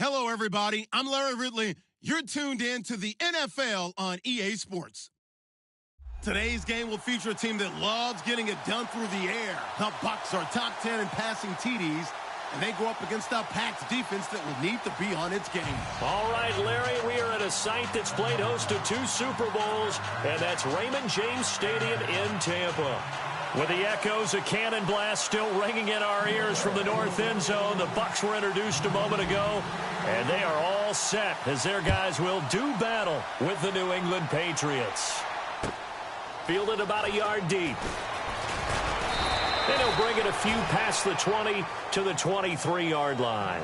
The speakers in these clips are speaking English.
Hello, everybody. I'm Larry Ridley. You're tuned in to the NFL on EA Sports. Today's game will feature a team that loves getting it done through the air. The Bucs are top 10 in passing TDs, and they go up against a packed defense that will need to be on its game. All right, Larry, we are at a site that's played host to 2 Super Bowls, and that's Raymond James Stadium in Tampa. With the echoes of cannon blast still ringing in our ears from the north end zone, the Bucs were introduced a moment ago, and they are all set as their guys will do battle with the New England Patriots. Fielded about a yard deep. And he'll bring it a few past the 20 to the 23-yard line.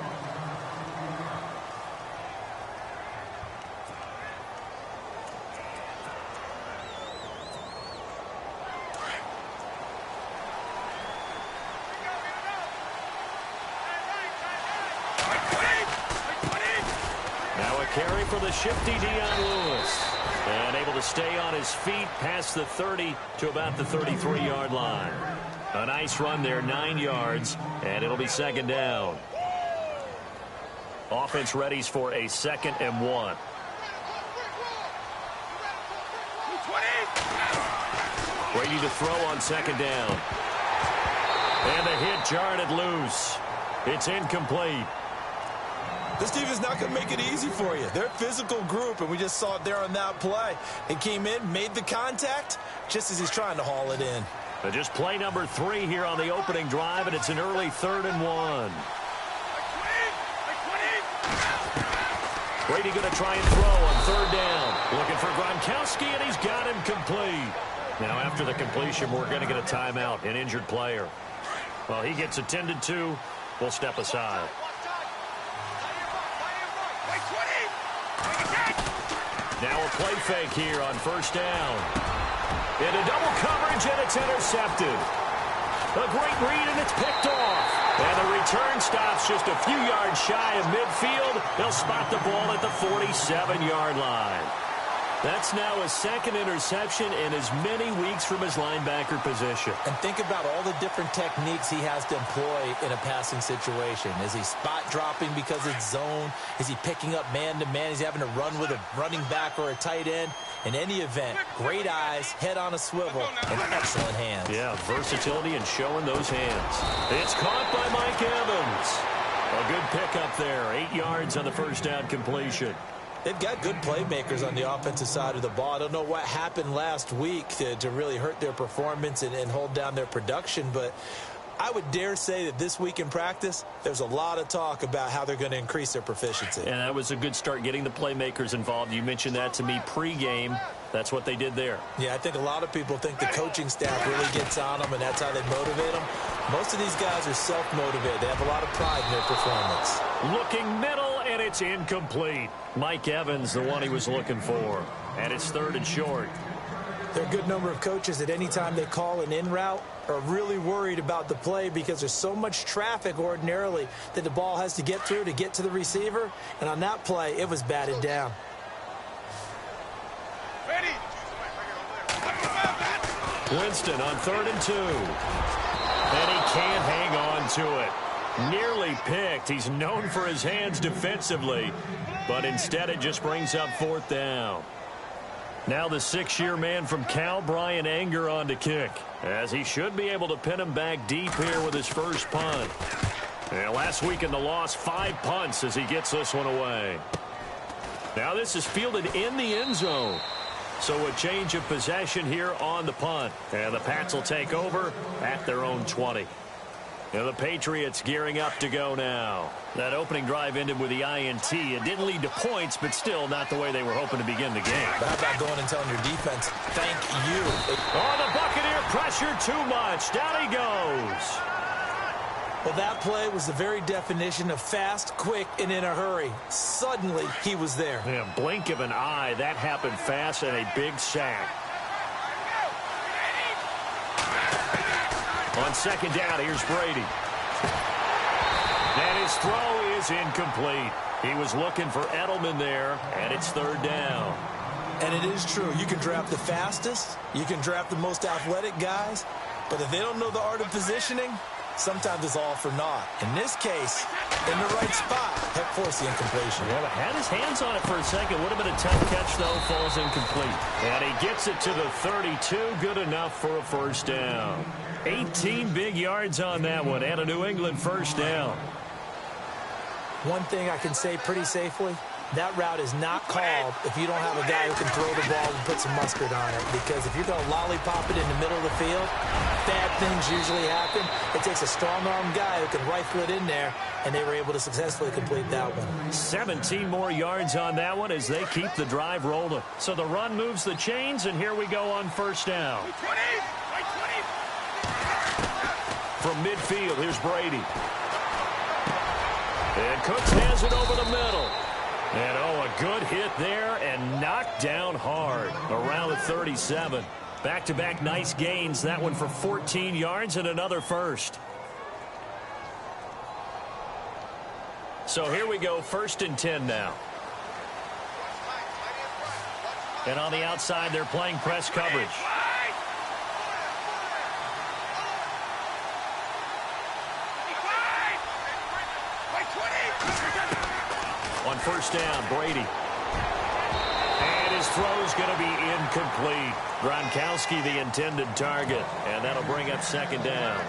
Now a carry for the shifty Dion Lewis. And able to stay on his feet past the 30 to about the 33-yard line. A nice run there, 9 yards, and it'll be second down. Offense readies for a 2nd and 1. Brady to throw on 2nd down. And the hit jarred it loose. It's incomplete. This team is not going to make it easy for you. They're a physical group, and we just saw it there on that play. He came in, made the contact, just as he's trying to haul it in. But just play number 3 here on the opening drive, and it's an early 3rd and 1. Brady going to try and throw on 3rd down. Looking for Gronkowski, and he's got him complete. Now, after the completion, we're going to get a timeout, an injured player. Well, he gets attended to. We'll step aside. Now a play fake here on 1st down. Into double coverage, and it's intercepted. A great read, and it's picked off. And the return stops just a few yards shy of midfield. They'll spot the ball at the 47-yard line. That's now a 2nd interception in as many weeks from his linebacker position. And think about all the different techniques he has to employ in a passing situation. Is he spot dropping because it's zone? Is he picking up man-to-man? Is he having to run with a running back or a tight end? In any event, great eyes, head on a swivel, and excellent hands. Yeah, versatility and showing those hands. It's caught by Mike Evans. A good pickup there, 8 yards on the 1st down completion. They've got good playmakers on the offensive side of the ball. I don't know what happened last week to really hurt their performance and hold down their production, but I would dare say that this week in practice, there's a lot of talk about how they're going to increase their proficiency. And that was a good start, getting the playmakers involved. You mentioned that to me pregame. That's what they did there. Yeah, I think a lot of people think the coaching staff really gets on them, and that's how they motivate them. Most of these guys are self-motivated. They have a lot of pride in their performance. Looking middle, and it's incomplete. Mike Evans, the one he was looking for. And it's 3rd and short. There are a good number of coaches that any time they call an in route are really worried about the play because there's so much traffic ordinarily that the ball has to get through to get to the receiver. And on that play, it was batted down. Winston on 3rd and 2. And he can't hang on to it. Nearly picked. He's known for his hands defensively, but instead it just brings up 4th down. Now the 6-year man from Cal, Brian Anger, on to kick, as he should be able to pin him back deep here with his first punt. And last week in the loss, 5 punts as he gets this one away. Now this is fielded in the end zone. So a change of possession here on the punt. And the Pats will take over at their own 20. And the Patriots gearing up to go now. That opening drive ended with the INT. It didn't lead to points, but still not the way they were hoping to begin the game. But how about going and telling your defense, thank you. Oh, the Buccaneer pressure too much. Down he goes. Well, that play was the very definition of fast, quick, and in a hurry. Suddenly, he was there. Yeah, blink of an eye. That happened fast and a big sack. On 2nd down, here's Brady. And his throw is incomplete. He was looking for Edelman there, and it's 3rd down. And it is true. You can draft the fastest. You can draft the most athletic guys. But if they don't know the art of positioning, sometimes it's all for naught. In this case, in the right spot, helped force the incompletion. Yeah, but had his hands on it for a second. Would have been a tough catch, though. Falls incomplete. And he gets it to the 32. Good enough for a first down. 18 big yards on that one, and a New England first down. One thing I can say pretty safely, that route is not called if you don't have a guy who can throw the ball and put some mustard on it. Because if you're going to lollipop it in the middle of the field, bad things usually happen. It takes a strong-arm guy who can rifle it in there, and they were able to successfully complete that one. 17 more yards on that one as they keep the drive rolling. So the run moves the chains, and here we go on first down. From midfield, here's Brady. And Cooks has it over the middle. And, a good hit there and knocked down hard around the 37. Back-to-back nice gains. That one for 14 yards and another first. So here we go, 1st and 10 now. And on the outside, they're playing press coverage. On first down, Brady. And his throw's going to be incomplete. Gronkowski, the intended target. And that'll bring up 2nd down.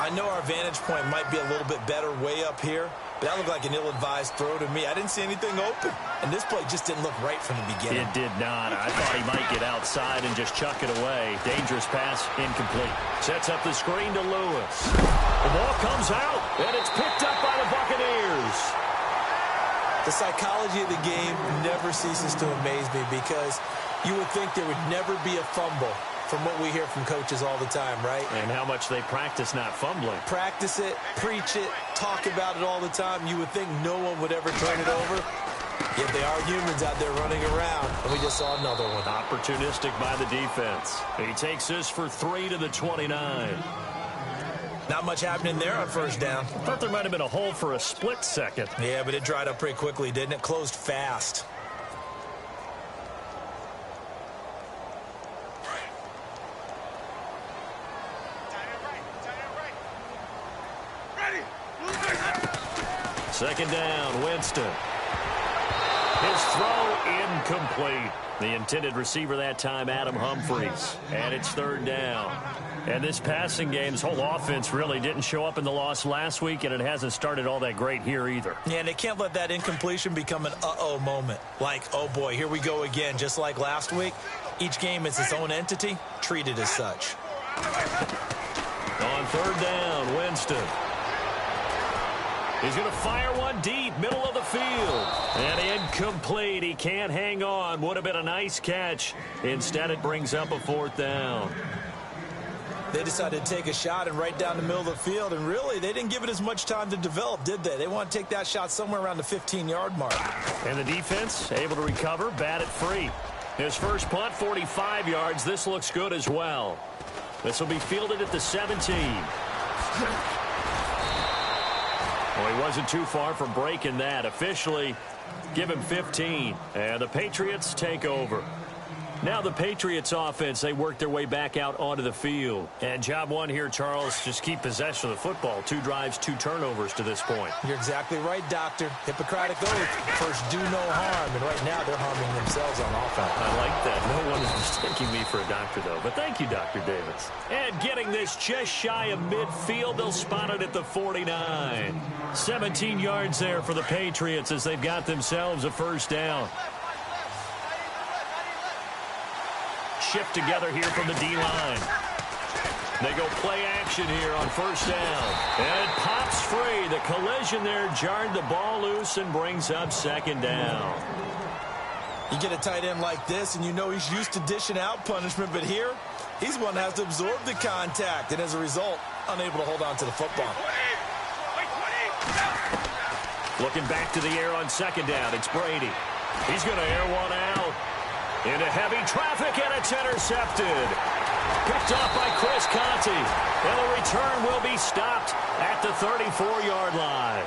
I know our vantage point might be a little bit better way up here, but that looked like an ill-advised throw to me. I didn't see anything open, and this play just didn't look right from the beginning. It did not. I thought he might get outside and just chuck it away. Dangerous pass, incomplete. Sets up the screen to Lewis. The ball comes out, and it's picked up by the Buccaneers. The psychology of the game never ceases to amaze me because you would think there would never be a fumble from what we hear from coaches all the time, right? And how much they practice not fumbling. Practice it, preach it, talk about it all the time. You would think no one would ever turn it over. Yet they are humans out there running around, and we just saw another one. Opportunistic by the defense. He takes this for 3 to the 29. Not much happening there on first down. I thought there might have been a hole for a split second. Yeah, but it dried up pretty quickly, didn't it? Closed fast. Second down, Winston. His throw incomplete. The intended receiver that time, Adam Humphries. And it's 3rd down. And this passing game's whole offense really didn't show up in the loss last week, and it hasn't started all that great here either. Yeah, and they can't let that incompletion become an uh-oh moment. Like, oh boy, here we go again, just like last week. Each game is its own entity, treated as such. On 3rd down, Winston. He's going to fire one deep, middle of the field. And incomplete. He can't hang on. Would have been a nice catch. Instead, it brings up a 4th down. They decided to take a shot and right down the middle of the field, and really, they didn't give it as much time to develop, did they? They want to take that shot somewhere around the 15-yard mark. And the defense able to recover, bat it free. His first punt, 45 yards. This looks good as well. This will be fielded at the 17. Well, he wasn't too far from breaking that. Officially, give him 15. And the Patriots take over. Now the Patriots offense, they work their way back out onto the field. And job one here, Charles, just keep possession of the football. 2 drives, 2 turnovers to this point. You're exactly right, Doctor. Hippocratic oath. First, do no harm. And right now, they're harming themselves on offense. I like that. No one is mistaking me for a doctor, though. But thank you, Dr. Davis. And getting this just shy of midfield, they'll spot it at the 49. 17 yards there for the Patriots as they've got themselves a first down. Shift together here from the D-line. They go play action here on first down. And it pops free. The collision there jarred the ball loose and brings up 2nd down. You get a tight end like this, and you know he's used to dishing out punishment, but here, he's one that has to absorb the contact, and as a result, unable to hold on to the football. Looking back to the air on 2nd down, it's Brady. He's going to air one out. Into heavy traffic, and it's intercepted. Picked off by Chris Conte. And the return will be stopped at the 34-yard line.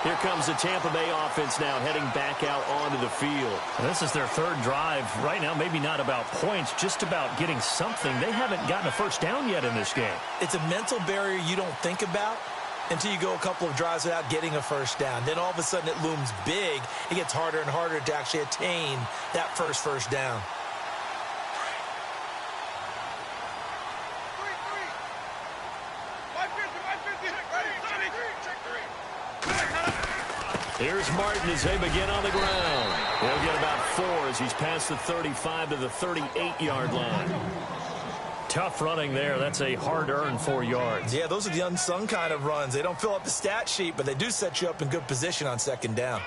Here comes the Tampa Bay offense now heading back out onto the field. This is their third drive. Right now, maybe not about points, just about getting something. They haven't gotten a first down yet in this game. It's a mental barrier you don't think about until you go a couple of drives without getting a first down. Then all of a sudden it looms big. It gets harder and harder to actually attain that first down. Here's Martin as they begin on the ground. He'll get about 4 as he's past the 35 to the 38-yard line. Tough running there. That's a hard-earned 4 yards. Yeah, those are the unsung kind of runs. They don't fill up the stat sheet, but they do set you up in good position on second down.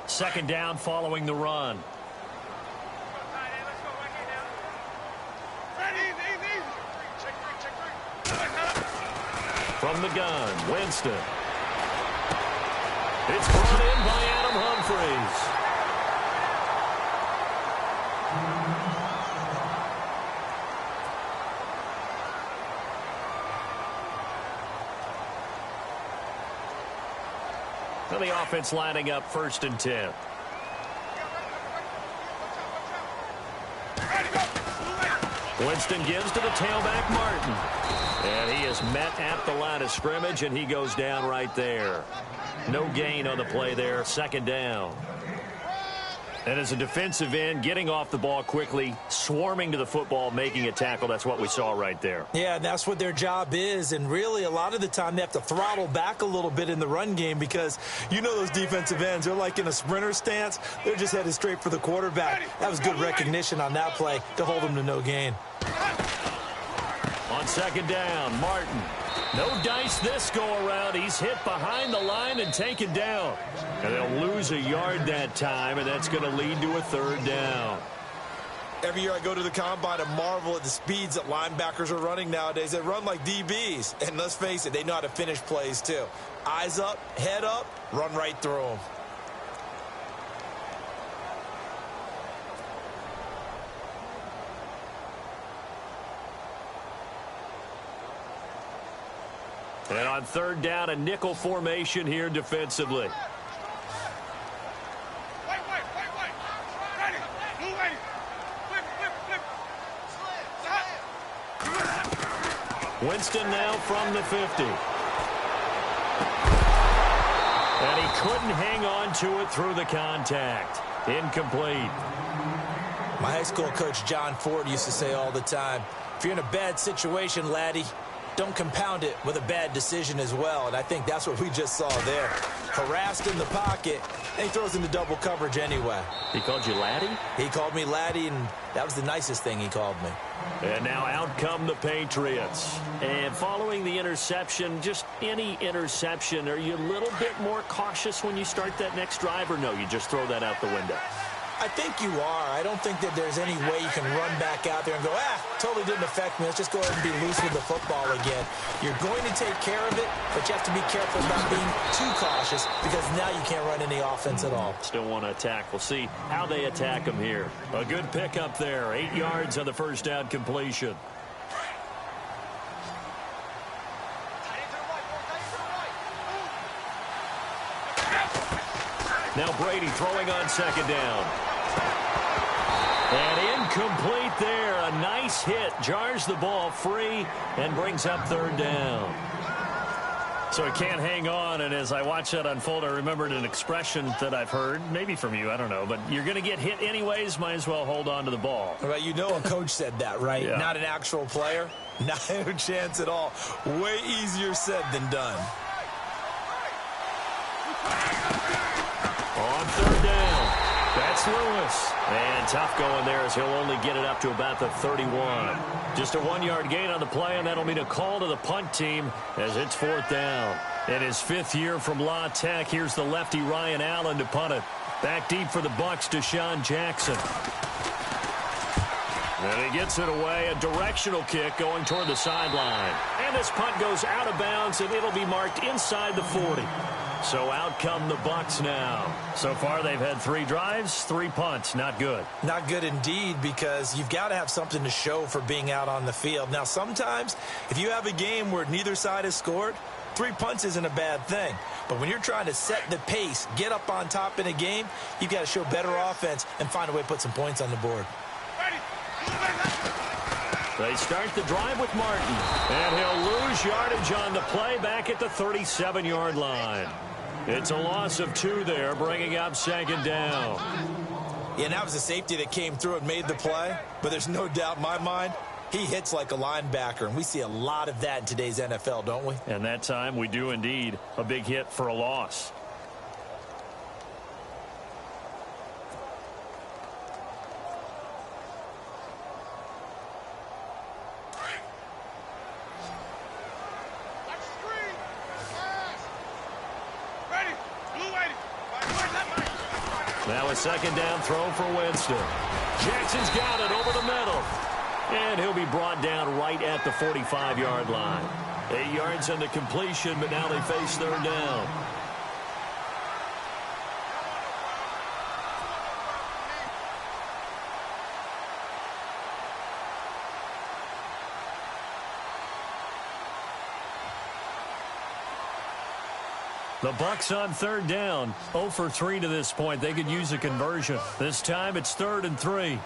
Second down following the run. From the gun, Winston. It's brought in by Adam Humphries. So the offense lining up 1st and 10. Winston gives to the tailback, Martin. And he is met at the line of scrimmage, and he goes down right there. No gain on the play there, 2nd down. And as a defensive end, getting off the ball quickly, swarming to the football, making a tackle, that's what we saw right there. Yeah, and that's what their job is. And really, a lot of the time, they have to throttle back a little bit in the run game because you know those defensive ends, they're like in a sprinter stance. They're just headed straight for the quarterback. That was good recognition on that play to hold them to no gain. On 2nd down, Martin. No dice this go-around. He's hit behind the line and taken down. And they'll lose a yard that time, and that's going to lead to a 3rd down. Every year I go to the combine and marvel at the speeds that linebackers are running nowadays. They run like DBs. And let's face it, they know how to finish plays too. Eyes up, head up, run right through them. And on 3rd down, a nickel formation here defensively. Winston now from the 50. And he couldn't hang on to it through the contact. Incomplete. My high school coach, John Ford, used to say all the time, if you're in a bad situation, laddie, don't compound it with a bad decision as well. And I think that's what we just saw there. Harassed in the pocket, and he throws into double coverage anyway. He called you laddie? He called me laddie, and that was the nicest thing he called me. And now out come the Patriots. And following the interception, just any interception, are you a little bit more cautious when you start that next drive, or no, you just throw that out the window? I think you are. I don't think that there's any way you can run back out there and go, totally didn't affect me. Let's just go ahead and be loose with the football again. You're going to take care of it, but you have to be careful about being too cautious because now you can't run any offense at all. Still want to attack. We'll see how they attack them here. A good pickup there. 8 yards on the 1st down completion. Now Brady throwing on 2nd down. And incomplete there. A nice hit. Jars the ball free and brings up 3rd down. So he can't hang on, and as I watch that unfold, I remembered an expression that I've heard, maybe from you, I don't know, but you're going to get hit anyways, might as well hold on to the ball. Well, you know a coach said that, right? Yeah. Not an actual player. Not a chance at all. Way easier said than done. On 3rd down, that's Lewis. And tough going there as he'll only get it up to about the 31. Just a 1-yard gain on the play, and that'll mean a call to the punt team as it's 4th down. In his 5th year from La Tech, here's the lefty Ryan Allen to punt it. Back deep for the Bucs, Deshaun Jackson. And he gets it away, a directional kick going toward the sideline. And this punt goes out of bounds, and it'll be marked inside the 40. So out come the Bucs now. So far, they've had 3 drives, 3 punts. Not good. Not good indeed, because you've got to have something to show for being out on the field. Now, sometimes, if you have a game where neither side has scored, 3 punts isn't a bad thing. But when you're trying to set the pace, get up on top in a game, you've got to show better offense and find a way to put some points on the board. They start the drive with Martin. And he'll lose yardage on the play back at the 37-yard line. It's a loss of 2 there, bringing up 2nd down. Yeah, and that was a safety that came through and made the play. But there's no doubt in my mind, he hits like a linebacker. And we see a lot of that in today's NFL, don't we? And that time we do indeed. A big hit for a loss. Now a 2nd down throw for Winston. Jackson's got it over the middle. And he'll be brought down right at the 45-yard line. 8 yards on the completion, but now they face 3rd down. The Bucs on 3rd down, 0 for 3 to this point. They could use a conversion. This time it's 3rd and 3.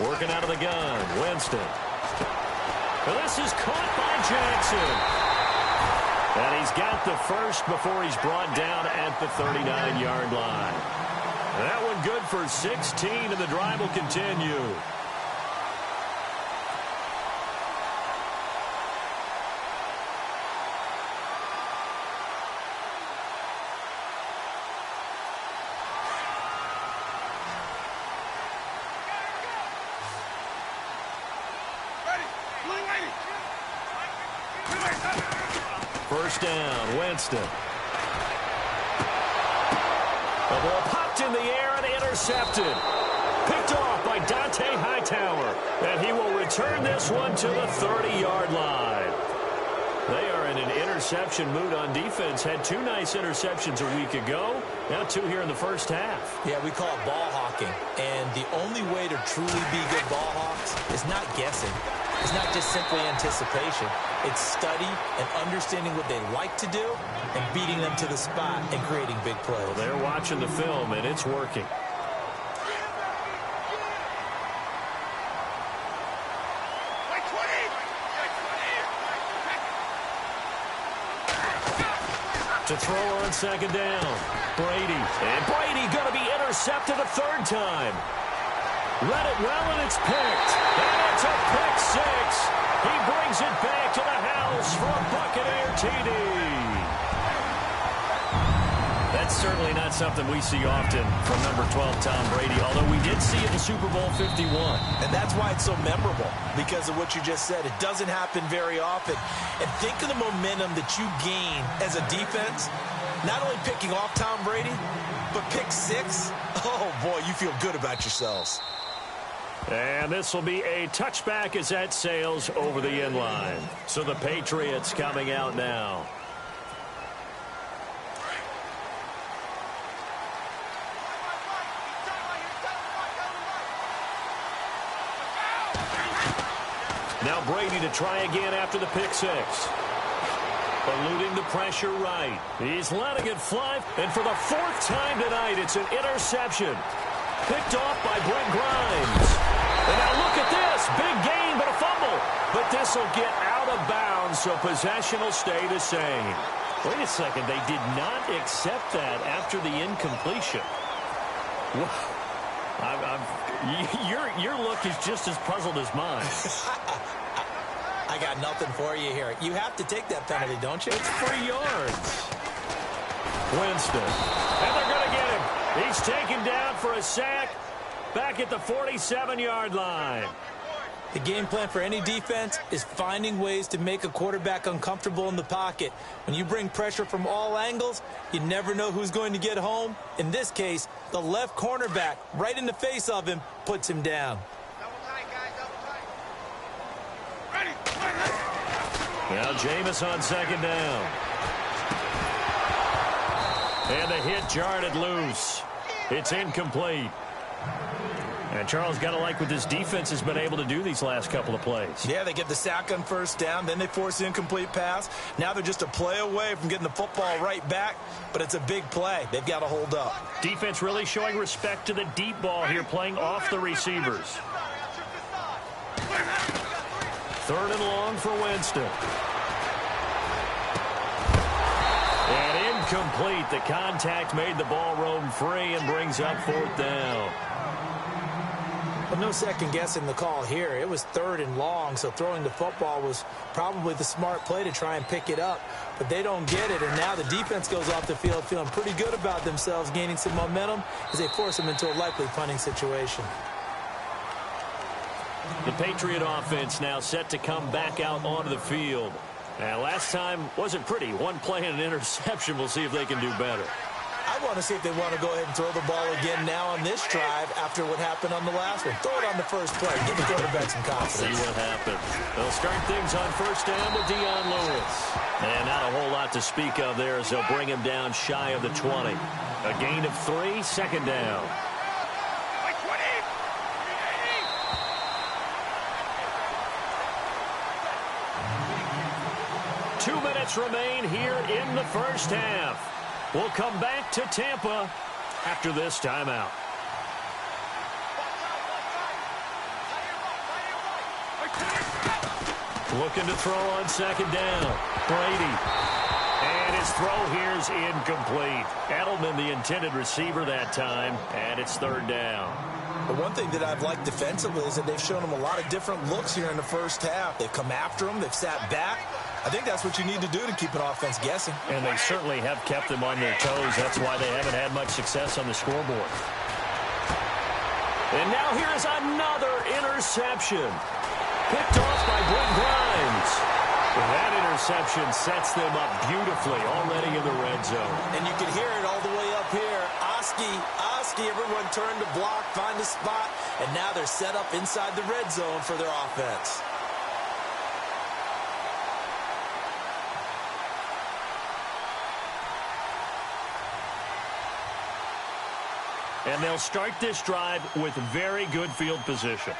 Working out of the gun, Winston. Well, this is caught by Jackson. And he's got the first before he's brought down at the 39-yard line. That one good for 16, and the drive will continue. First down, Winston. The ball popped in the air and intercepted. Picked off by Dante Hightower. And he will return this one to the 30-yard line. They are in an interception mood on defense. Had 2 nice interceptions a week ago. Now 2 here in the first half. Yeah, we call it ball hawking. And the only way to truly be good ball hawks is not guessing. It's not just simply anticipation. It's study and understanding what they like to do and beating them to the spot and creating big plays. Well, they're watching the film, and it's working. To throw on 2nd down, Brady. And Brady going to be intercepted a 3rd time. Read it well, and it's picked. And it's a pick 6. He brings it back to the house for a Buccaneer TD. That's certainly not something we see often from number 12, Tom Brady, although we did see it in Super Bowl 51. And that's why it's so memorable, because of what you just said. It doesn't happen very often. And think of the momentum that you gain as a defense, not only picking off Tom Brady, but pick 6. Oh, boy, you feel good about yourselves. And this will be a touchback as that sails over the end line. So the Patriots coming out now. Now Brady to try again after the pick 6. Eluding the pressure right. He's letting it fly. And for the 4th time tonight, it's an interception. Picked off by Brent Grimes. And now look at this. Big gain, but a fumble. But this will get out of bounds, so possession will stay the same. Wait a second. They did not accept that after the incompletion. Your look is just as puzzled as mine. I got nothing for you here. You have to take that penalty, don't you? It's 3 yards. Winston. And they're going to get him. He's taken down for a sack back at the 47-yard line. The game plan for any defense is finding ways to make a quarterback uncomfortable in the pocket. When you bring pressure from all angles, you never know who's going to get home. In this case, the left cornerback, right in the face of him, puts him down. Now Jameis on second down. And the hit jarred it loose. It's incomplete. And Charles, got to like what this defense has been able to do these last couple of plays. Yeah, they get the sack on first down, then they force the incomplete pass. Now they're just a play away from getting the football right back, but it's a big play. They've got to hold up. Defense really showing respect to the deep ball here, playing off the receivers. Third and long for Winston. And incomplete. The contact made the ball roam free and brings up fourth down. But no second guessing the call here. It was third and long, so throwing the football was probably the smart play to try and pick it up. But they don't get it, and now the defense goes off the field feeling pretty good about themselves, gaining some momentum as they force them into a likely punting situation. The Patriot offense now set to come back out onto the field. And last time wasn't pretty. One play and an interception. We'll see if they can do better. I want to see if they want to go ahead and throw the ball again now on this drive after what happened on the last one. Throw it on the first play. Give the quarterback some confidence. See what happens. They'll start things on first down with Dion Lewis. And not a whole lot to speak of there as they'll bring him down shy of the 20. A gain of 3, second down. Two minutes remain here in the first half. We'll come back to Tampa after this timeout. Looking to throw on second down. Brady. And his throw here's incomplete. Edelman, the intended receiver that time, and it's third down. But one thing that I've liked defensively is that they've shown them a lot of different looks here in the first half. They've come after them. They've sat back. I think that's what you need to do to keep an offense guessing. And they certainly have kept them on their toes. That's why they haven't had much success on the scoreboard. And now here is another interception. Picked off by Brent Grimes. That interception sets them up beautifully already in the red zone. And you can hear it all the way up here. Oski, everyone turned to block, find a spot, and now they're set up inside the red zone for their offense. And they'll start this drive with very good field position.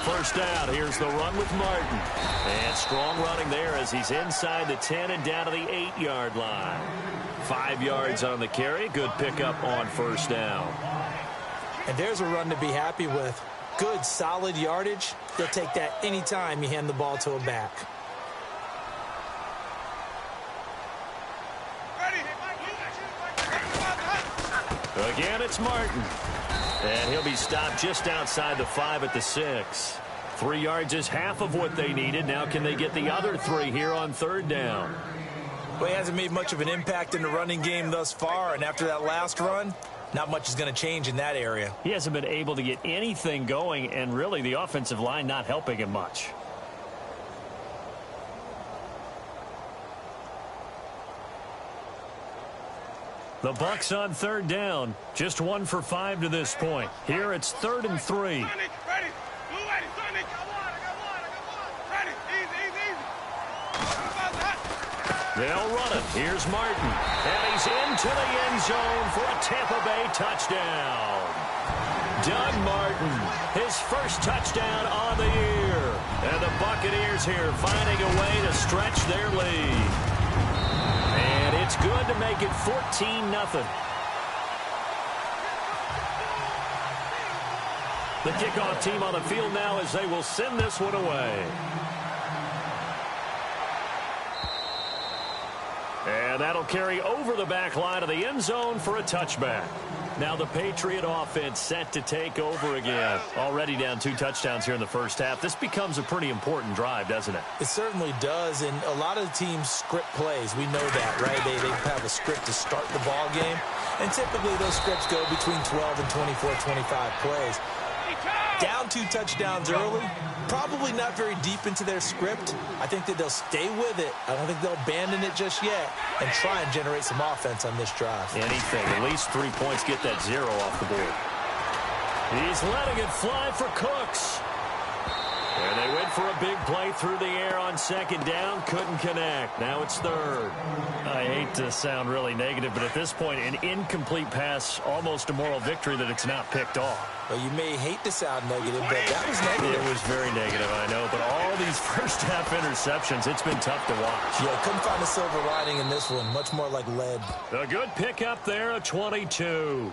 First down, here's the run with Martin. And strong running there as he's inside the 10 and down to the 8-yard line. 5 yards on the carry. Good pickup on first down. And there's a run to be happy with. Good, solid yardage. They'll take that anytime you hand the ball to a back. Again, it's Martin. And he'll be stopped just outside the 5 at the 6. 3 yards is half of what they needed. Now can they get the other 3 here on third down? Well, he hasn't made much of an impact in the running game thus far, and after that last run, not much is going to change in that area. He hasn't been able to get anything going, and really the offensive line not helping him much. The Bucs on third down. Just 1 for 5 to this point. Here it's 3rd and 3. They'll run it. Here's Martin. And he's into the end zone for a Tampa Bay touchdown. Doug Martin, his first touchdown on the year. And the Buccaneers here finding a way to stretch their lead. And it's good to make it 14-0. The kickoff team on the field now as they will send this one away. And that'll carry over the back line of the end zone for a touchback. Now the Patriot offense set to take over again. Already down 2 touchdowns here in the first half. This becomes a pretty important drive, doesn't it? It certainly does, and a lot of teams script plays. We know that, right? They have a script to start the ball game, and typically those scripts go between 12 and 24, 25 plays. Down 2 touchdowns early, probably not very deep into their script. I think that they'll stay with it. I don't think they'll abandon it just yet and try and generate some offense on this drive. Anything, at least 3 points, get that 0 off the board. He's letting it fly for Cooks. And they went for a big play through the air on second down. Couldn't connect. Now it's third. I hate to sound really negative, but at this point, an incomplete pass, almost a moral victory that it's not picked off. Well, you may hate to sound negative, but that was negative. It was very negative, I know. But all these first-half interceptions, it's been tough to watch. Yeah, couldn't find a silver lining in this one. Much more like lead. A good pickup there, a 22.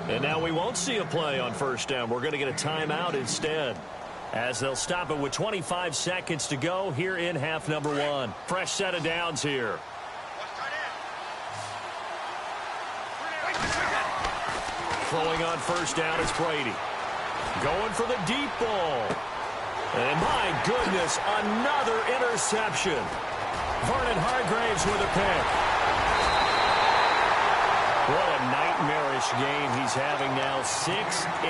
And now we won't see a play on first down. We're going to get a timeout instead, as they'll stop it with 25 seconds to go here in half number 1. Fresh set of downs here. Throwing on first down is Brady. Going for the deep ball. And my goodness, another interception. Vernon Hargraves with a pick. What a nightmarish game he's having now. 6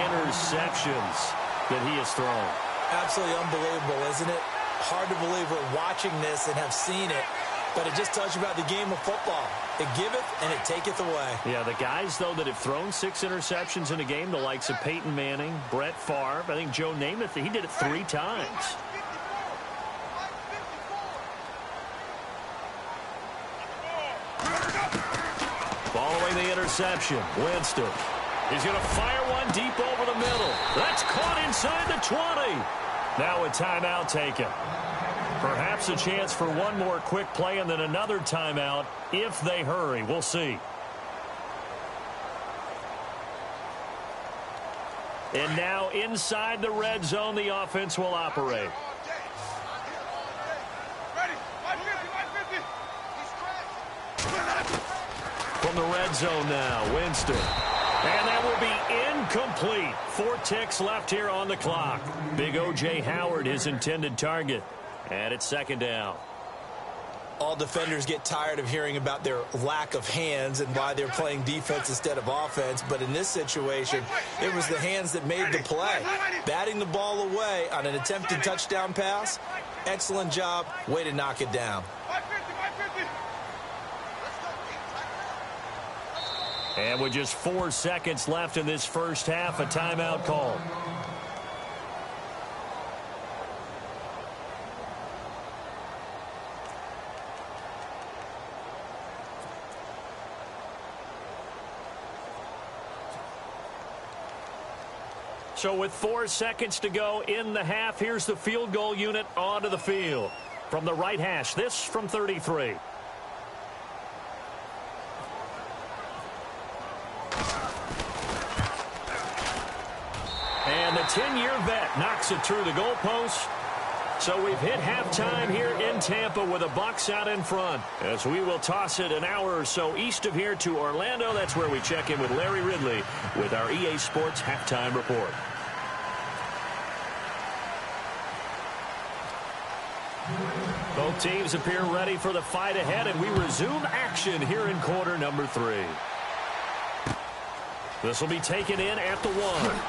interceptions that he has thrown. Absolutely unbelievable, isn't it? Hard to believe we're watching this and have seen it, but it just tells you about the game of football. It giveth and it taketh away. Yeah, the guys, though, that have thrown 6 interceptions in a game, the likes of Peyton Manning, Brett Favre, I think Joe Namath, he did it 3 times. Following the interception, Winston. He's going to fire one deep over the middle. That's caught inside the 20. Now a timeout taken. Perhaps a chance for one more quick play and then another timeout if they hurry. We'll see. And now inside the red zone, the offense will operate. From the red zone now, Winston. And that will be incomplete. 4 ticks left here on the clock. Big O.J. Howard, his intended target. And it's second down. All defenders get tired of hearing about their lack of hands and why they're playing defense instead of offense. But in this situation, it was the hands that made the play. Batting the ball away on an attempted touchdown pass. Excellent job. Way to knock it down. And with just 4 seconds left in this first half, a timeout call. So with 4 seconds to go in the half, here's the field goal unit onto the field. From the right hash, this from 33. And the 10-year vet knocks it through the goalpost. So we've hit halftime here in Tampa with the Bucs out in front, as we will toss it an hour or so east of here to Orlando. That's where we check in with Larry Ridley with our EA Sports Halftime Report. Both teams appear ready for the fight ahead, and we resume action here in quarter number 3. This will be taken in at the 1.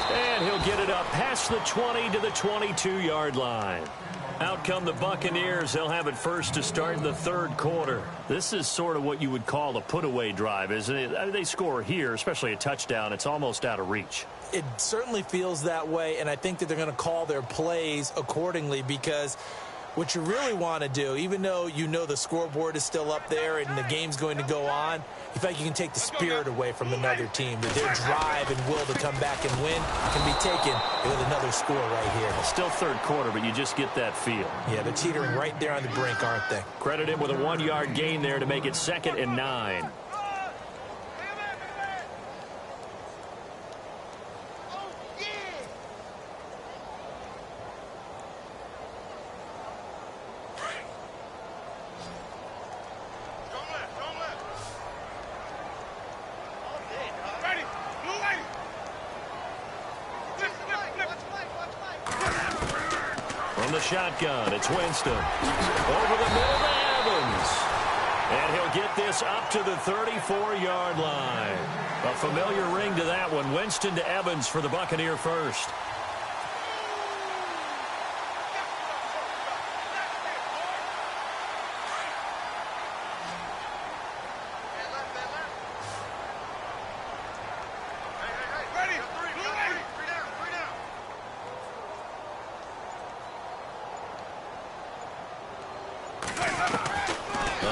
And he'll get it up past the 20 to the 22-yard line. Out come the Buccaneers. They'll have it first to start the third quarter. This is sort of what you would call a put-away drive, isn't it? They score here, especially a touchdown. It's almost out of reach. It certainly feels that way, and I think that they're going to call their plays accordingly, because what you really want to do, even though you know the scoreboard is still up there and the game's going to go on, you feel like you can take the spirit away from another team, that their drive and will to come back and win can be taken with another score right here. Still third quarter, but you just get that feel. Yeah, they're teetering right there on the brink, aren't they? Credit him with a 1-yard gain there to make it 2nd and 9. From the shotgun, it's Winston. Over the middle to Evans. And he'll get this up to the 34-yard line. A familiar ring to that one. Winston to Evans for the Buccaneer first.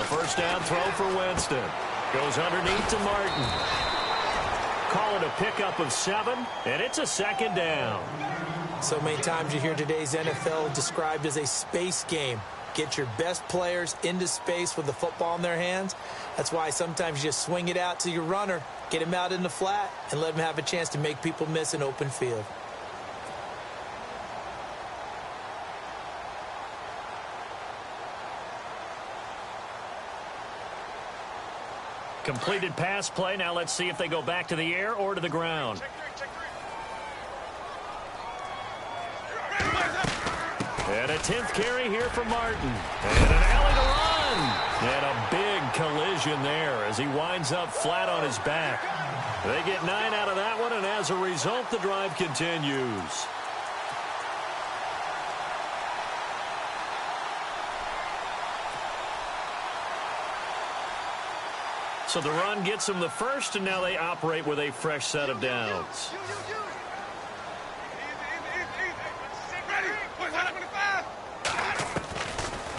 First down throw for Winston. Goes underneath to Martin. Call it a pickup of 7, and it's a second down. So many times you hear today's NFL described as a space game. Get your best players into space with the football in their hands. That's why sometimes you just swing it out to your runner, get him out in the flat, and let him have a chance to make people miss an open field. Completed pass play. Now let's see if they go back to the air or to the ground. And a 10th carry here for Martin. And an alley to run. And a big collision there as he winds up flat on his back. They get 9 out of that one, and as a result, the drive continues. So the run gets them the first, and now they operate with a fresh set of downs.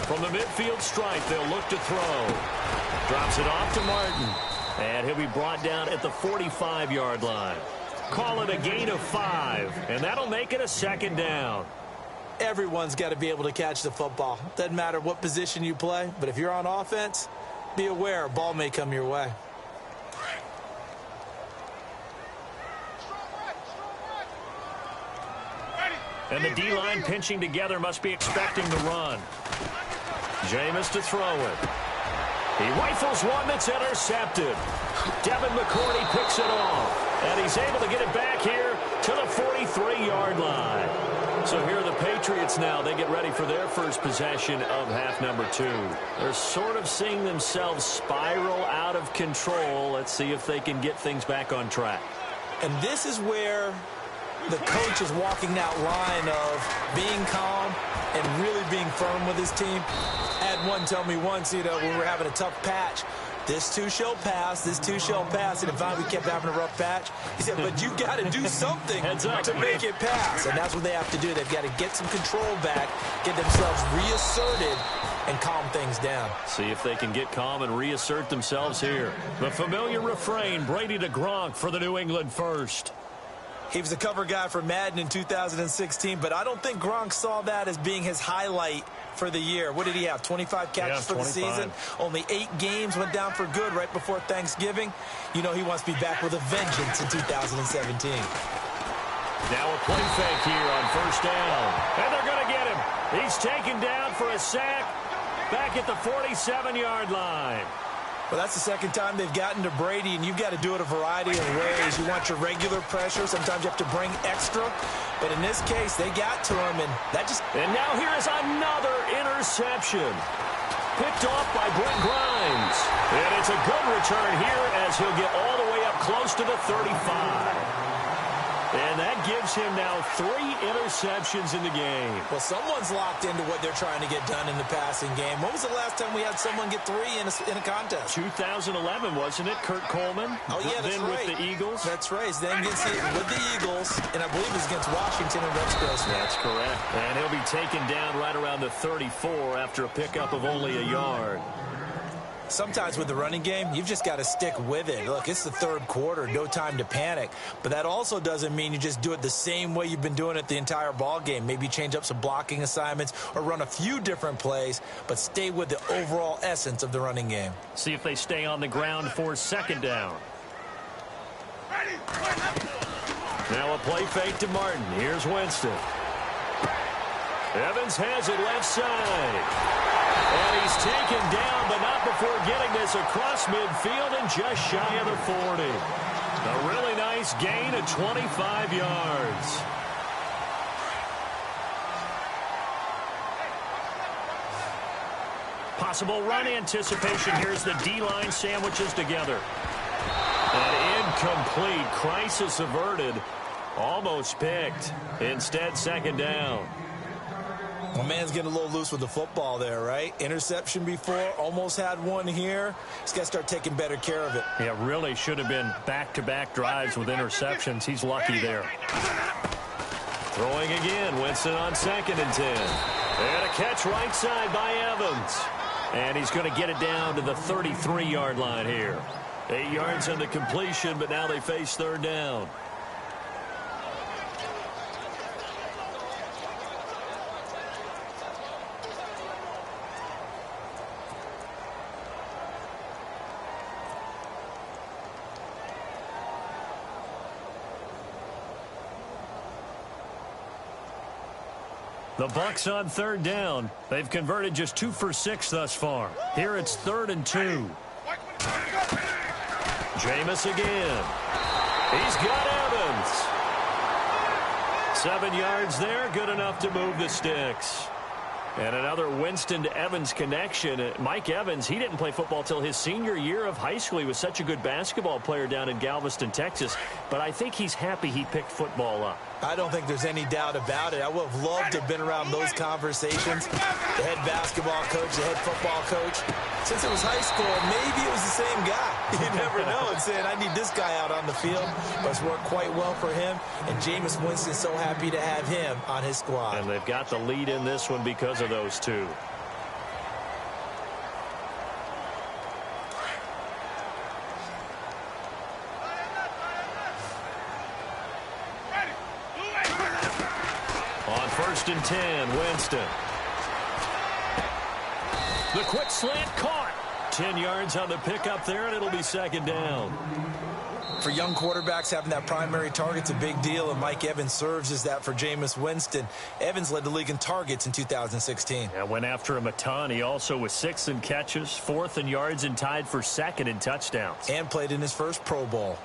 From the midfield stripe, they'll look to throw. Drops it off to Martin. And he'll be brought down at the 45-yard line. Call it a gain of 5, and that'll make it a second down. Everyone's got to be able to catch the football. Doesn't matter what position you play, but if you're on offense, be aware a ball may come your way. And the D-line pinching together must be expecting the run. Jameis to throw it. He rifles one that's intercepted. Devin McCourty picks it off. And he's able to get it back here to the 43-yard line. So here are the Patriots now. They get ready for their first possession of half number 2. They're sort of seeing themselves spiral out of control. Let's see if they can get things back on track. And this is where the coach is walking that line of being calm and really being firm with his team. I had one tell me once, when we were having a tough patch, this too shall pass, this too shall pass. And finally we kept having a rough patch. He said, but you got to do something to make it pass. And that's what they have to do. They've got to get some control back, get themselves reasserted, and calm things down. See if they can get calm and reassert themselves here. The familiar refrain, Brady to Gronk for the New England first. He was a cover guy for Madden in 2016, but I don't think Gronk saw that as being his highlight for the year. What did he have, 25 catches for the season? Only 8 games, went down for good right before Thanksgiving. He wants to be back with a vengeance in 2017. Now a play fake here on first down. And they're going to get him. He's taken down for a sack back at the 47-yard line. Well, that's the second time they've gotten to Brady, and you've got to do it a variety of ways. You want your regular pressure. Sometimes you have to bring extra. But in this case, they got to him, and that just... And now here is another interception. Picked off by Brent Grimes. And it's a good return here as he'll get all the way up close to the 35. And that gives him now 3 interceptions in the game. Well, someone's locked into what they're trying to get done in the passing game. When was the last time we had someone get 3 in a contest? 2011, wasn't it? Kurt Coleman. Oh, yeah, that's then right. With the Eagles. That's right. Then gets it with the Eagles, and I believe it was against Washington and Rex Grossman. That's correct. And he'll be taken down right around the 34 after a pickup of only a yard. Sometimes with the running game, you've just got to stick with it. Look, it's the third quarter, no time to panic. But that also doesn't mean you just do it the same way you've been doing it the entire ball game. Maybe change up some blocking assignments or run a few different plays, but stay with the overall essence of the running game. See if they stay on the ground for second down. Now a play fake to Martin. Here's Winston. Evans has it left side. And he's taken down, but not before getting this across midfield and just shy of the 40. A really nice gain of 25 yards. Possible run anticipation. Here's the D-line sandwiches together. An incomplete. Crisis averted. Almost picked. Instead, second down. My man's getting a little loose with the football there, right? Interception before, almost had one here. He's got to start taking better care of it. Yeah, really should have been back-to-back drives with interceptions. He's lucky there. Throwing again, Winston on 2nd and 10. And a catch right side by Evans. And he's going to get it down to the 33-yard line here. 8 yards on the completion, but now they face third down. The Bucs on third down. They've converted just 2 for 6 thus far. Here it's 3rd and 2. Jameis again. He's got Evans. 7 yards there, good enough to move the sticks. And another Winston to Evans connection. Mike Evans, he didn't play football till his senior year of high school. He was such a good basketball player down in Galveston, Texas. But I think he's happy he picked football up. I don't think there's any doubt about it. I would have loved to have been around those conversations. The head basketball coach, the head football coach. Since it was high school, maybe it was the same guy. You never know. And saying, I need this guy out on the field. But it's worked quite well for him. And Jameis Winston's so happy to have him on his squad. And they've got the lead in this one because of those two. On 1st and 10, Winston. The quick slant caught. 10 yards on the pickup there, and it'll be second down. For young quarterbacks, having that primary target's a big deal, and Mike Evans serves as that for Jameis Winston. Evans led the league in targets in 2016. Yeah, went after him a ton. He also was 6th in catches, 4th in yards, and tied for 2nd in touchdowns. And played in his first Pro Bowl.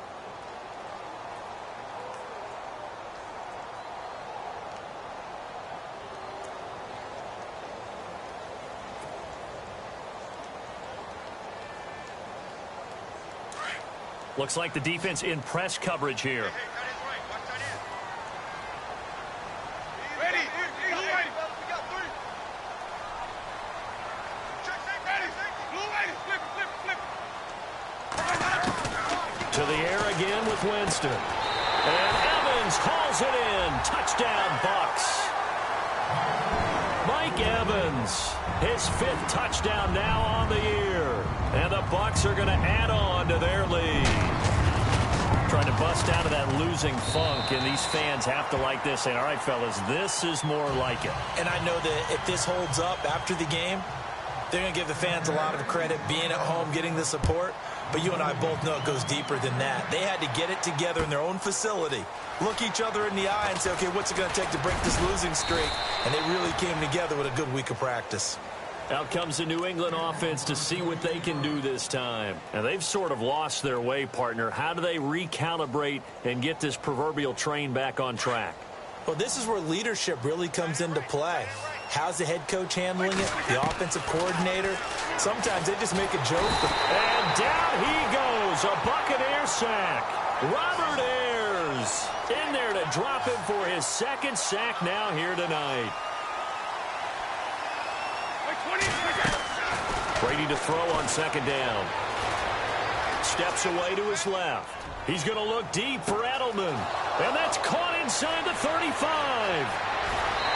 Looks like the defense in press coverage here. To the air again with Winston. And Evans hauls it in. Touchdown, Bucs. Mike Evans, his 5th touchdown now on the year. And the Bucs are going to add on to their lead. Trying to bust out of that losing funk, and these fans have to like this. Saying, all right, fellas, this is more like it. And I know that if this holds up after the game, they're going to give the fans a lot of credit being at home, getting the support. But you and I both know it goes deeper than that. They had to get it together in their own facility, look each other in the eye and say, okay, what's it going to take to break this losing streak? And they really came together with a good week of practice. Out comes the New England offense to see what they can do this time. And they've sort of lost their way, partner. How do they recalibrate and get this proverbial train back on track? Well, this is where leadership really comes into play. How's the head coach handling it? The offensive coordinator? Sometimes they just make a joke. And down he goes. A Buccaneer sack. Robert Ayers in there to drop him for his 2nd sack now here tonight. Brady to throw on 2nd down. Steps away to his left. He's going to look deep for Edelman. And that's caught inside the 35.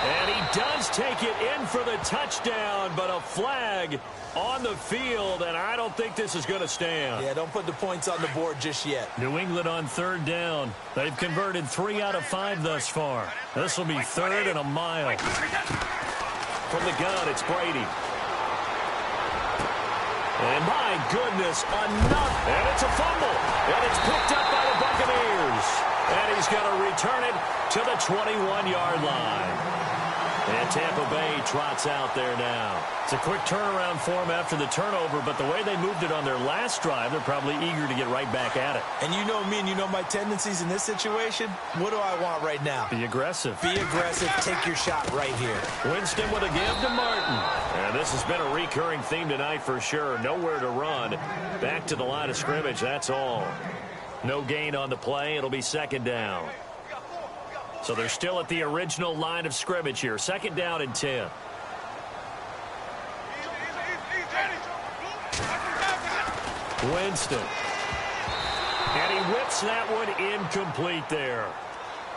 And he does take it in for the touchdown, but a flag on the field, and I don't think this is going to stand. Yeah, don't put the points on the board just yet. New England on 3rd down. They've converted 3 out of 5 thus far. This will be 3rd and a mile. From the gun, it's Brady. And my goodness, enough. And it's a fumble. And it's picked up by the Buccaneers. And he's going to return it to the 21-yard line. And Tampa Bay trots out there now. It's a quick turnaround for them after the turnover, but the way they moved it on their last drive, they're probably eager to get right back at it. And you know me and you know my tendencies in this situation. What do I want right now? Be aggressive. Be aggressive. Take your shot right here. Winston with a give to Martin. And this has been a recurring theme tonight for sure. Nowhere to run. Back to the line of scrimmage, that's all. No gain on the play. It'll be second down. So they're still at the original line of scrimmage here. Second down and 10. Winston. And he whips that one incomplete there.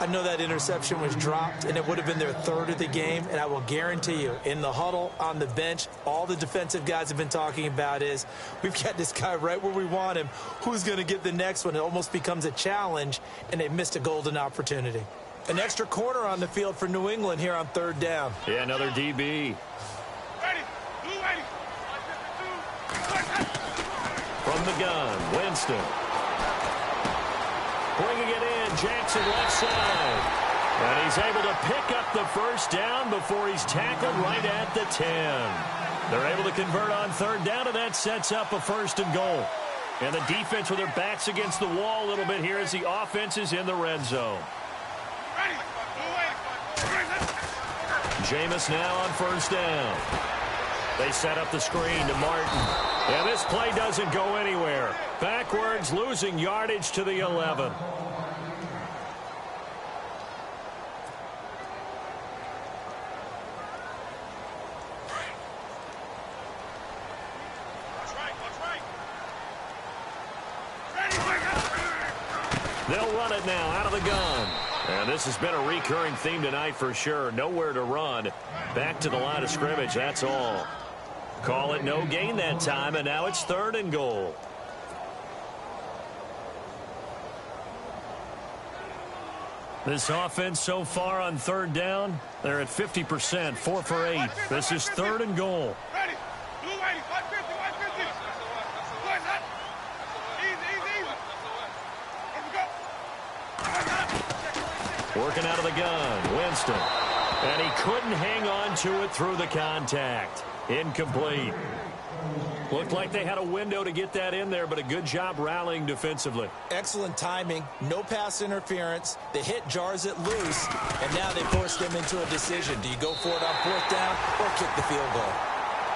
I know that interception was dropped, and it would have been their third of the game, and I will guarantee you, in the huddle, on the bench, all the defensive guys have been talking about is, we've got this guy right where we want him. Who's going to get the next one? It almost becomes a challenge, and they missed a golden opportunity. An extra corner on the field for New England here on third down. Yeah, another DB. From the gun, Winston. Bringing it in, Jackson left side. And he's able to pick up the first down before he's tackled right at the 10. They're able to convert on third down, and that sets up a first and goal. And the defense with their backs against the wall a little bit here as the offense is in the red zone. Jameis now on first down. They set up the screen to Martin. And this play doesn't go anywhere. Backwards, losing yardage to the 11. They'll run it now out of the gun. And this has been a recurring theme tonight for sure. Nowhere to run. Back to the line of scrimmage, that's all. Call it no gain that time, and now it's third and goal. This offense so far on third down, they're at 50%, 4 for 8. This is third and goal. Working out of the gun, Winston. And he couldn't hang on to it through the contact. Incomplete. Looked like they had a window to get that in there, but a good job rallying defensively. Excellent timing, no pass interference. The hit jars it loose, and now they force them into a decision. Do you go for it on fourth down or kick the field goal?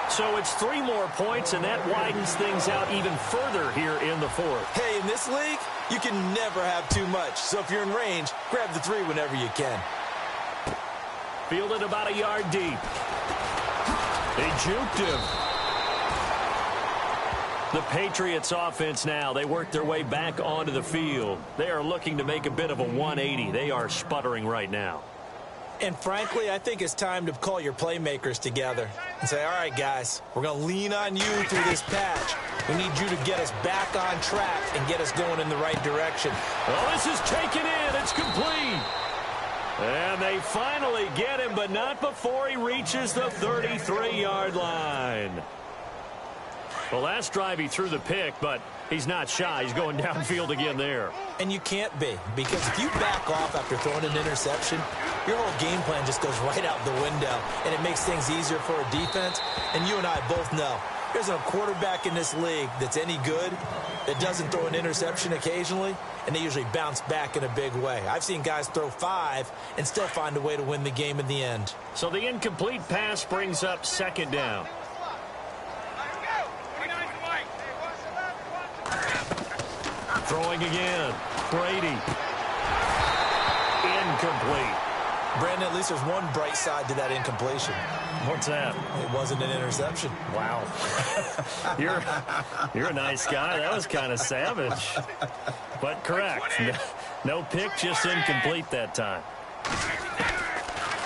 So it's 3 more points, and that widens things out even further here in the fourth. Hey, in this league, you can never have too much. So if you're in range, grab the 3 whenever you can. Fielded about a yard deep. They juked him. The Patriots offense now, they work their way back onto the field. They are looking to make a bit of a 180. They are sputtering right now. And frankly, I think it's time to call your playmakers together and say, all right, guys, we're going to lean on you through this patch. We need you to get us back on track and get us going in the right direction. Well, this is taken in. It's complete. And they finally get him, but not before he reaches the 33-yard line. Well, last drive he threw the pick, but he's not shy. He's going downfield again there. And you can't be, because if you back off after throwing an interception, your whole game plan just goes right out the window, and it makes things easier for a defense. And you and I both know there's a quarterback in this league that's any good that doesn't throw an interception occasionally, and they usually bounce back in a big way. I've seen guys throw 5 and still find a way to win the game in the end. So the incomplete pass brings up second down. Throwing again. Brady. Incomplete. Brandon, at least there's one bright side to that incompletion. What's that? It wasn't an interception. Wow. You're a nice guy. That was kind of savage. But correct. No pick, just incomplete that time.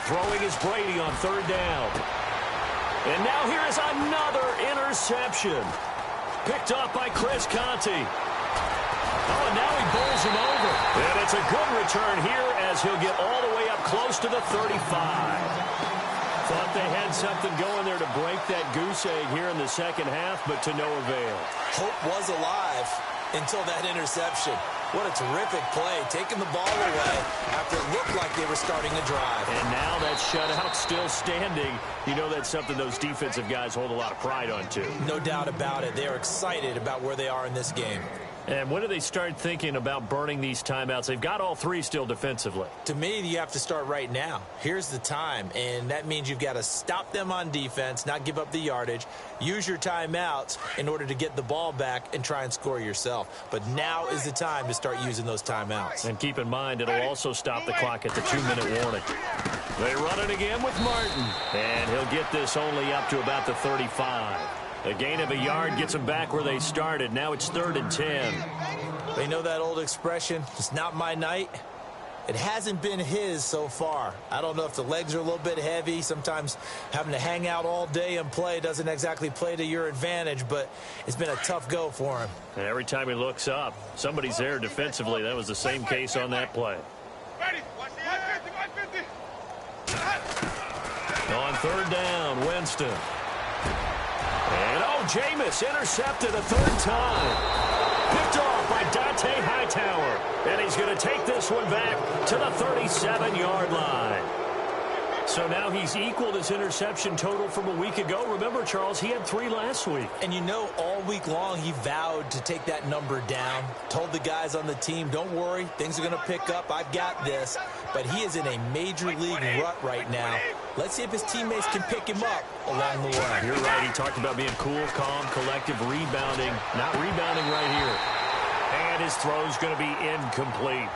Throwing is Brady on third down. And now here is another interception. Picked off by Chris Conte. Oh, and now he bowls him over. And it's a good return here as he'll get all the way up close to the 35. Thought they had something going there to break that goose egg here in the second half, but to no avail. Hope was alive until that interception. What a terrific play, taking the ball away after it looked like they were starting a drive. And now that shutout still standing. You know that's something those defensive guys hold a lot of pride on, too. No doubt about it. They are excited about where they are in this game. And when do they start thinking about burning these timeouts? They've got all three still defensively. To me, you have to start right now. Here's the time, and that means you've got to stop them on defense, not give up the yardage, use your timeouts in order to get the ball back and try and score yourself. But now is the time to start using those timeouts. And keep in mind, it'll also stop the clock at the 2-minute warning. They run it again with Martin, and he'll get this only up to about the 35. A gain of a yard gets them back where they started. Now it's 3rd and 10. They know that old expression, it's not my night. It hasn't been his so far. I don't know if the legs are a little bit heavy. Sometimes having to hang out all day and play doesn't exactly play to your advantage, but it's been a tough go for him. And every time he looks up, somebody's there defensively. That was the same case on that play. On 3rd down, Winston. And, Jameis intercepted a 3rd time. Picked off by Dante Hightower. And he's going to take this one back to the 37-yard line. So now he's equaled his interception total from a week ago. Remember, Charles, he had 3 last week. And you know, all week long he vowed to take that number down. Told the guys on the team, don't worry, things are going to pick up. I've got this. But he is in a major league rut right now. Let's see if his teammates can pick him up along the way. You're right. He talked about being cool, calm, collective, rebounding. Not rebounding right here. And his throw's going to be incomplete.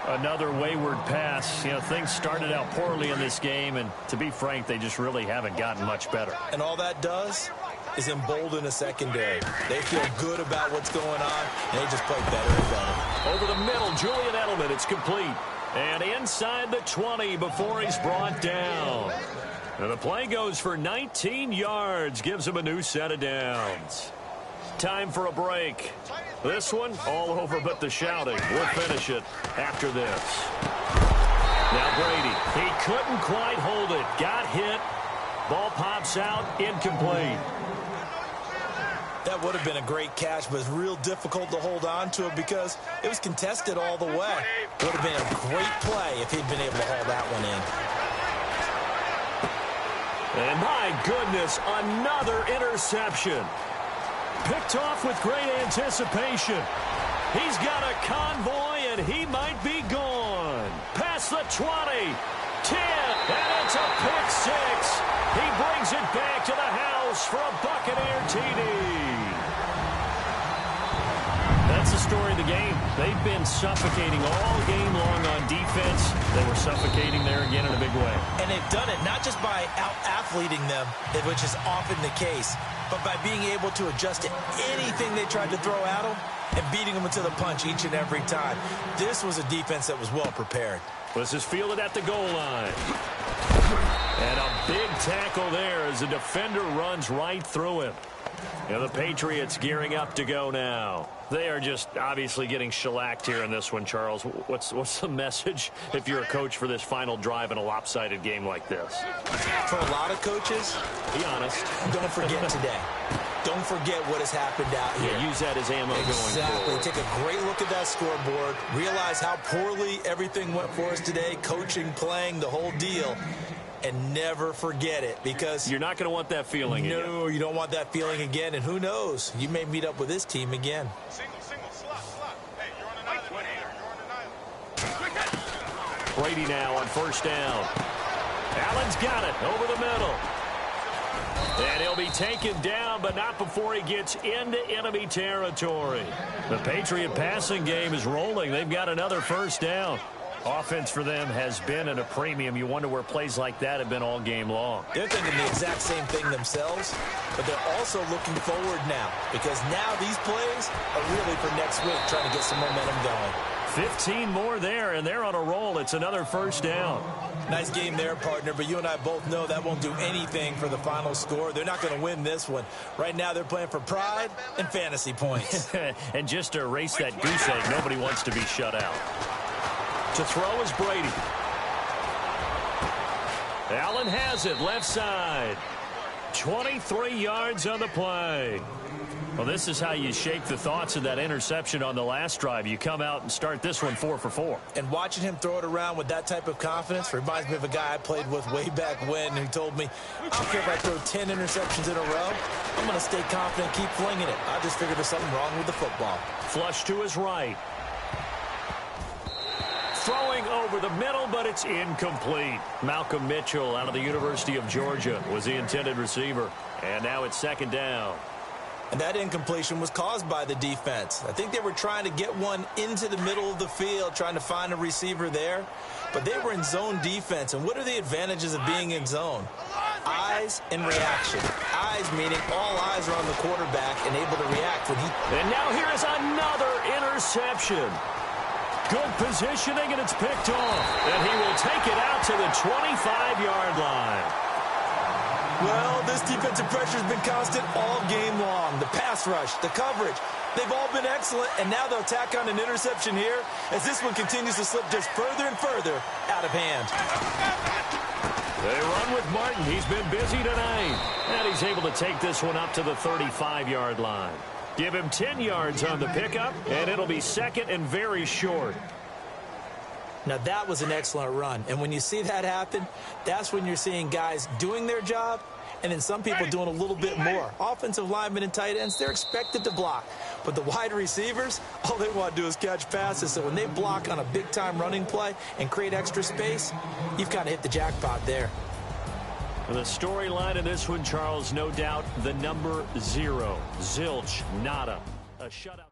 Another wayward pass. You know, things started out poorly in this game, and to be frank, they just really haven't gotten much better. And all that does is embolden a secondary. They feel good about what's going on, and they just play better and better. Over the middle, Julian Edelman, it's complete. And inside the 20 before he's brought down. And the play goes for 19 yards, gives him a new set of downs. Time for a break. This one, all over but the shouting. We'll finish it after this. Now Brady, he couldn't quite hold it. Got hit. Ball pops out, incomplete. That would have been a great catch, but it's real difficult to hold on to it because it was contested all the way. It would have been a great play if he'd been able to haul that one in. And my goodness, another interception. Picked off with great anticipation. He's got a convoy, and he might be gone. Past the 20, 10, and it's a pick 6. He brings it back to the house for a Buccaneer TD. That's the story of the game. They've been suffocating all game long on defense. They were suffocating there again in a big way. And they've done it not just by out-athleting them, which is often the case, but by being able to adjust to anything they tried to throw at them and beating them into the punch each and every time. This was a defense that was well prepared. This is fielded at the goal line. And a big tackle there as the defender runs right through him. And the Patriots gearing up to go now. They are just obviously getting shellacked here in this one, Charles. What's the message if you're a coach for this final drive in a lopsided game like this? For a lot of coaches, be honest. Don't forget today. Don't forget what has happened out here. Yeah, use that as ammo going forward. Exactly. Take a great look at that scoreboard. Realize how poorly everything went for us today. Coaching, playing, the whole deal. And never forget it, because you're not going to want that feeling again. No, you don't want that feeling again. And who knows? You may meet up with this team again. Single, slot. Hey, you're on an island right here. Brady now on 1st down. Allen's got it over the middle. And he'll be taken down, but not before he gets into enemy territory. The Patriot passing game is rolling. They've got another 1st down. Offense for them has been at a premium. You wonder where plays like that have been all game long. They're thinking the exact same thing themselves, but they're also looking forward now, because now these plays are really for next week, trying to get some momentum going. 15 more there, and they're on a roll. It's another 1st down. Nice game there, partner, but you and I both know that won't do anything for the final score. They're not going to win this one. Right now, they're playing for pride and fantasy points. And just to erase that goose egg, nobody wants to be shut out. To throw is Brady. Allen has it, left side. 23 yards on the play. Well, this is how you shake the thoughts of that interception on the last drive. You come out and start this one 4 for 4. And watching him throw it around with that type of confidence reminds me of a guy I played with way back when who told me, I don't care if I throw 10 interceptions in a row, I'm going to stay confident, keep flinging it. I just figured there's something wrong with the football. Flush to his right. Throwing over the middle, but it's incomplete. Malcolm Mitchell out of the University of Georgia was the intended receiver. And now it's second down. And that incompletion was caused by the defense. I think they were trying to get one into the middle of the field, trying to find a receiver there. But they were in zone defense. And what are the advantages of being in zone? Eyes and reaction. Eyes meaning all eyes are on the quarterback and able to react when he... And now here is another interception. Good positioning, and it's picked off. And he will take it out to the 25-yard line. Well, this defensive pressure has been constant all game long. The pass rush, the coverage, they've all been excellent, and now they'll tack on an interception here as this one continues to slip just further and further out of hand. They run with Martin. He's been busy tonight, and he's able to take this one up to the 35-yard line. Give him 10 yards on the pickup, and it'll be second and very short. Now, that was an excellent run. And when you see that happen, that's when you're seeing guys doing their job and then some people doing a little bit more. Offensive linemen and tight ends, they're expected to block. But the wide receivers, all they want to do is catch passes. So when they block on a big-time running play and create extra space, you've kind of hit the jackpot there. The storyline in this one, Charles, no doubt the number 0. Zilch, nada. A shutout.